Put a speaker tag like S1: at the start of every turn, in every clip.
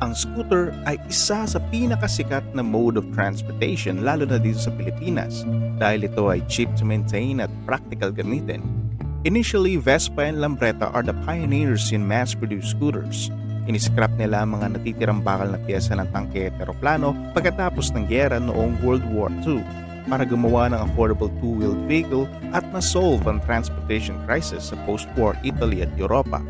S1: Ang scooter ay isa sa pinakasikat na mode of transportation lalo na dito sa Pilipinas dahil ito ay cheap to maintain at practical gamitin. Initially, Vespa and Lambretta are the pioneers in mass-produced scooters. Iniscrap nila ang mga natitirang bakal na piyesa ng tangke at eroplano pagkatapos ng gyera noong World War II para gumawa ng affordable two-wheeled vehicle at ma-solve ang transportation crisis sa post-war Italy at Europa.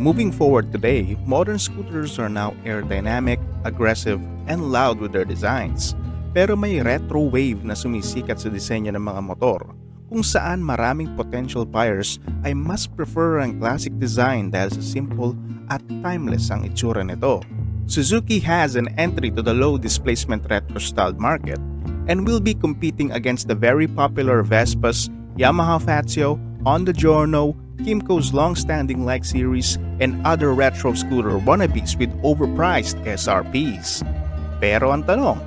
S1: Moving forward today, modern scooters are now aerodynamic, aggressive, and loud with their designs. Pero may retro wave na sumisikat sa disenyo ng mga motor, kung saan maraming potential buyers ay mas prefer ang classic design dahil sa simple at timeless ang itsura nito. Suzuki has an entry to the low-displacement retro-styled market and will be competing against the very popular Vespas, Yamaha Fazzio, Honda Giorno, Kymco's long-standing Like series, and other retro scooter wannabes with overpriced SRPs. Pero ang tanong,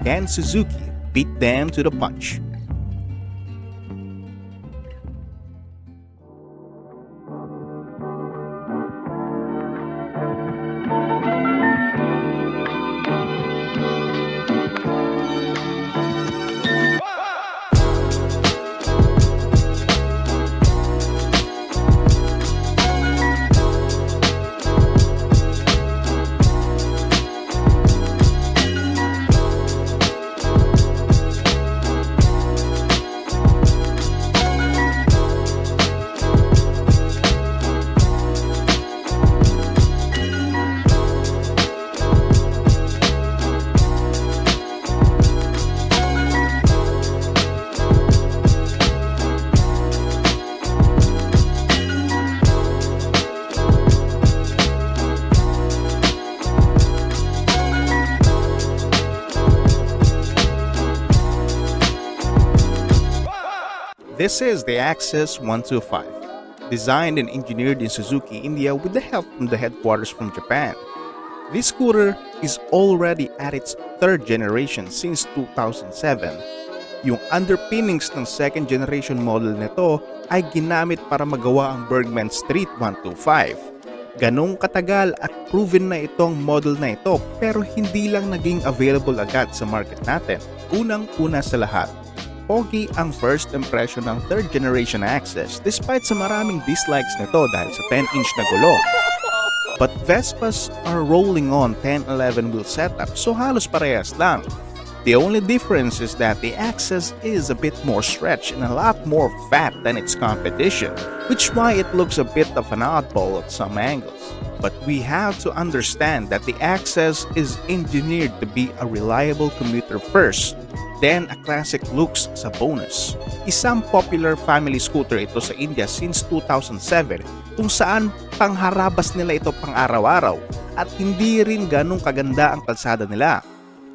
S1: can Suzuki beat them to the punch? This is the Access 125, designed and engineered in Suzuki, India with the help from the headquarters from Japan. This scooter is already at its third generation since 2007. Yung underpinnings ng second generation model nito ay ginamit para magawa ang Bergman Street 125. Ganong katagal at proven na itong model na ito pero hindi lang naging available agad sa market natin. Unang-una sa lahat, pogi ang first impression ng third generation Access despite sa maraming dislikes nito dahil sa 10-inch na gulong. But Vespas are rolling on 10-11 wheel setup so halos parehas lang. The only difference is that the Access is a bit more stretched and a lot more fat than its competition, which why it looks a bit of an oddball at some angles. But we have to understand that the Access is engineered to be a reliable commuter first, then a classic looks sa bonus. Isang popular family scooter ito sa India since 2007 kung saan pangharabas nila ito pang araw-araw at hindi rin ganong kaganda ang kalsada nila.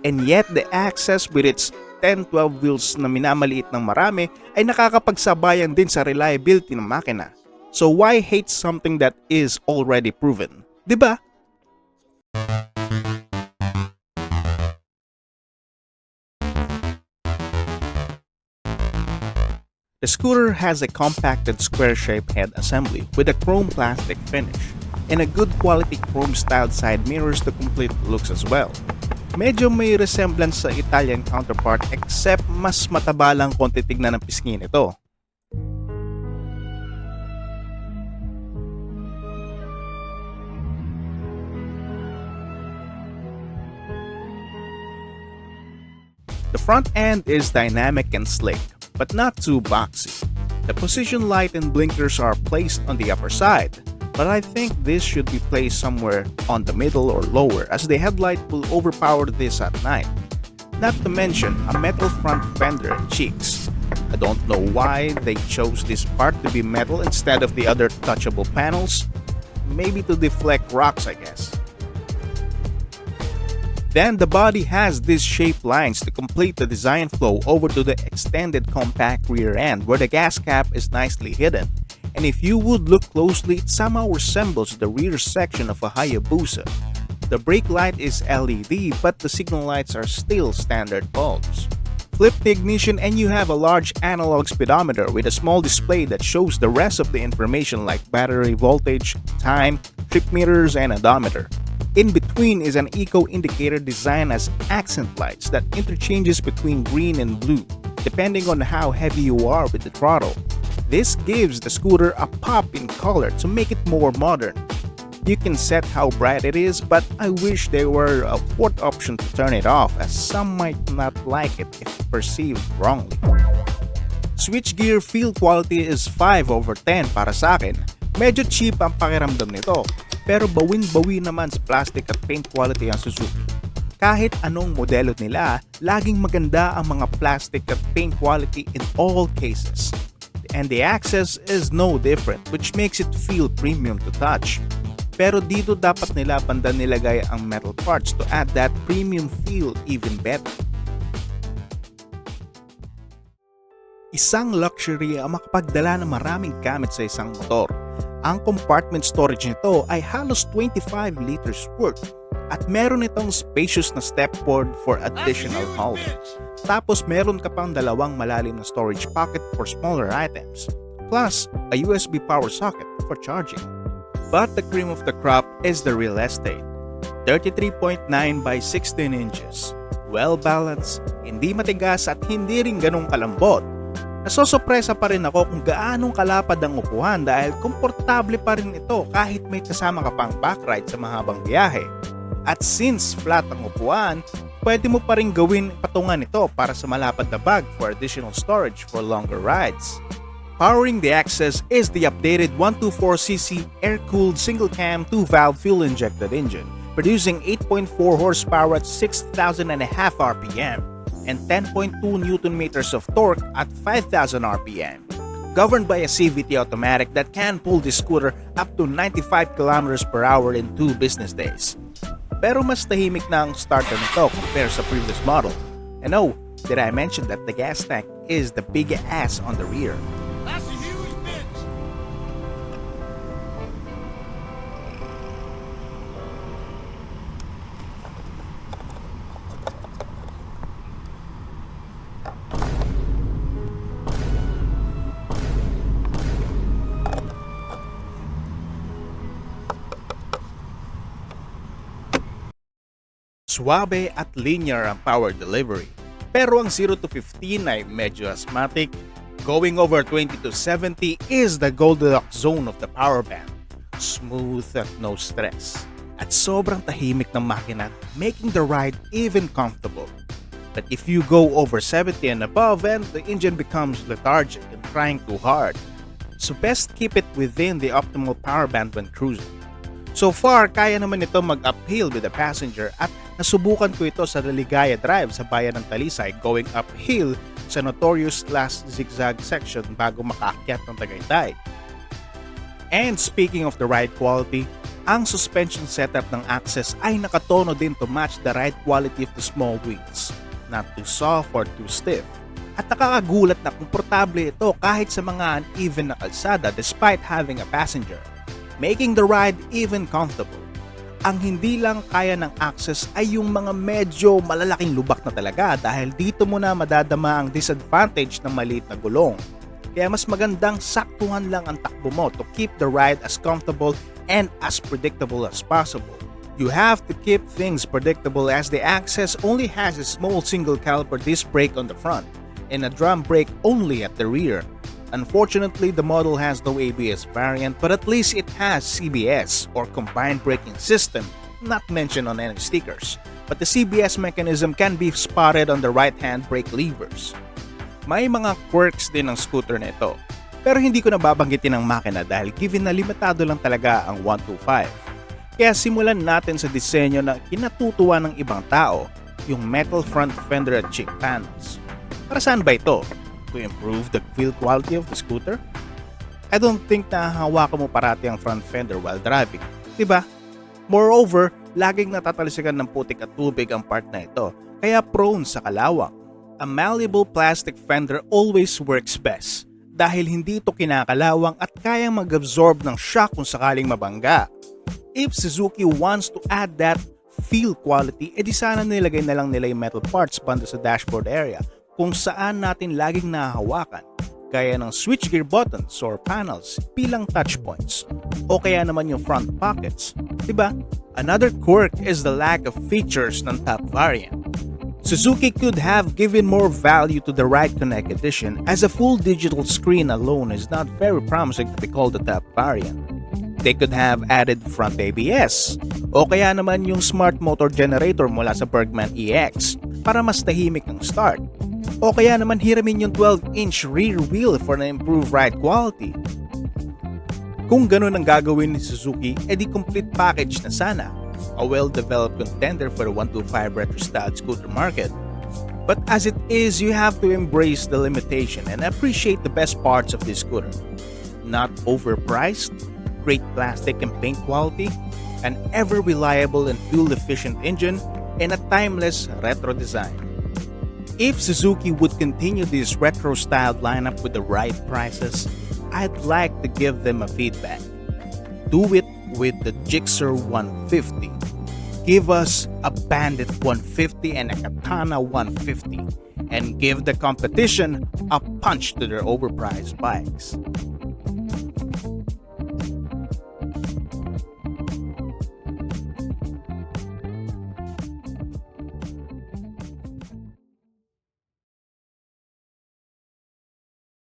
S1: And yet the Access with its 10-12 wheels na minamaliit ng marami ay nakakapagsabayan din sa reliability ng makina. So why hate something that is already proven? Diba? The scooter has a compacted square-shaped head assembly with a chrome plastic finish and a good quality chrome-styled side mirrors to complete the looks as well. Medyo may resemblance sa Italian counterpart except mas mataba lang kung titignan ng pisngi nito. The front end is dynamic and slick, but not too boxy. The position light and blinkers are placed on the upper side, but I think this should be placed somewhere on the middle or lower as the headlight will overpower this at night. Not to mention a metal front fender and cheeks. I don't know why they chose this part to be metal instead of the other touchable panels. Maybe to deflect rocks, I guess. Then the body has these shaped lines to complete the design flow over to the extended compact rear end where the gas cap is nicely hidden. And if you would look closely, it somehow resembles the rear section of a Hayabusa. The brake light is LED but the signal lights are still standard bulbs. Flip the ignition and you have a large analog speedometer with a small display that shows the rest of the information like battery voltage, time, trip meters, and odometer. In between is an eco indicator designed as accent lights that interchanges between green and blue, depending on how heavy you are with the throttle. This gives the scooter a pop in color to make it more modern. You can set how bright it is, but I wish there were a fourth option to turn it off, as some might not like it if perceived wrongly. Switchgear feel quality is 5/10 para sa akin. Medyo cheap ang pakiramdam nito, pero bawing-bawi naman sa plastic at paint quality ang Suzuki. Kahit anong modelo nila, laging maganda ang mga plastic at paint quality in all cases. And the Access is no different, which makes it feel premium to touch. Pero dito dapat nila banda nilagay ang metal parts to add that premium feel even better. Isang luxury ang makapagdala ng maraming gamit sa isang motor. Ang compartment storage nito ay halos 25 liters worth at meron itong spacious na stepboard for additional hauling. Tapos meron ka pang dalawang malalim na storage pocket for smaller items, plus a USB power socket for charging. But the cream of the crop is the real estate. 33.9 by 16 inches. Well balanced, hindi matigas at hindi rin ganong kalambot. Nasosorpresa pa rin ako kung gaanong kalapad ang upuan dahil komportable pa rin ito kahit may kasama ka pang backride sa mahabang biyahe. At since flat ang upuan, pwede mo pa rin gawin patungan ito para sa malapad na bag for additional storage for longer rides. Powering the Access is the updated 124cc air-cooled single-cam 2-valve fuel-injected engine, producing 8.4 horsepower at 6,500 RPM and 10.2 Nm of torque at 5,000 RPM. Governed by a CVT automatic that can pull the scooter up to 95 km per hour in 2 business days. Pero mas tahimik na ang starter nito compared sa previous model. And oh, did I mention that the gas tank is the big ass on the rear?
S2: That's a huge bitch!
S1: Suabe at linear ang power delivery. Pero ang 0 to 15 ay medyo asthmatic. Going over 20 to 70 is the Goldilocks zone of the power band. Smooth at no stress. At sobrang tahimik ng makina, making the ride even comfortable. But if you go over 70 and above, then the engine becomes lethargic and trying too hard. So best keep it within the optimal power band when cruising. So far, kaya naman ito mag-uphill with a passenger at nasubukan ko ito sa Ligaya Drive sa bayan ng Talisay going uphill sa notorious last zigzag section bago makaakyat ng Tagaytay. And speaking of the ride quality, ang suspension setup ng Access ay nakatono din to match the ride quality of the small wheels. Not too soft or too stiff. At nakakagulat na komportable ito kahit sa mga uneven na kalsada despite having a passenger, making the ride even comfortable. Ang hindi lang kaya ng Access ay yung mga medyo malalaking lubak na talaga dahil dito mo na madadama ang disadvantage ng maliit na gulong. Kaya mas magandang saktuhan lang ang takbo mo to keep the ride as comfortable and as predictable as possible. You have to keep things predictable as the Access only has a small single caliper disc brake on the front and a drum brake only at the rear. Unfortunately, the model has no ABS variant, but at least it has CBS or combined braking system, not mentioned on any stickers. But the CBS mechanism can be spotted on the right-hand brake levers. May mga quirks din ng scooter na ito, pero hindi ko nababanggitin ang makina dahil given na limitado lang talaga ang 125. Kaya simulan natin sa disenyo na kinatutuwa ng ibang tao, yung metal front fender at cheek panels. Para saan ba ito? To improve the feel quality of the scooter? I don't think na hawakan mo parati ang front fender while driving, diba? Moreover, laging natatalsikan ng putik at tubig ang part na ito, kaya prone sa kalawang. A malleable plastic fender always works best dahil hindi ito kinakalawang at kayang mag-absorb ng shock kung sakaling mabangga. If Suzuki wants to add that feel quality, edi sana nilagay na lang nila yung metal parts banda sa dashboard area kung saan natin laging nahahawakan, kaya ng switchgear buttons or panels bilang touch points, o kaya naman yung front pockets, diba? Another quirk is the lack of features ng top variant. Suzuki could have given more value to the Ride Connect edition, as a full digital screen alone is not very promising to be called the top variant. They could have added front ABS, o kaya naman yung smart motor generator mula sa Bergman EX para mas tahimik ang start. O kaya naman hiramin yung 12-inch rear wheel for an improved ride quality. Kung ganun ang gagawin ni Suzuki, edi complete package na sana. A well-developed contender for the 125 retro-styled scooter market. But as it is, you have to embrace the limitation and appreciate the best parts of this scooter. Not overpriced, great plastic and paint quality, an ever-reliable and fuel-efficient engine, and a timeless retro design. If Suzuki would continue this retro-styled lineup with the right prices, I'd like to give them a feedback. Do it with the Gixxer 150. Give us a Bandit 150 and a Katana 150, and give the competition a punch to their overpriced bikes.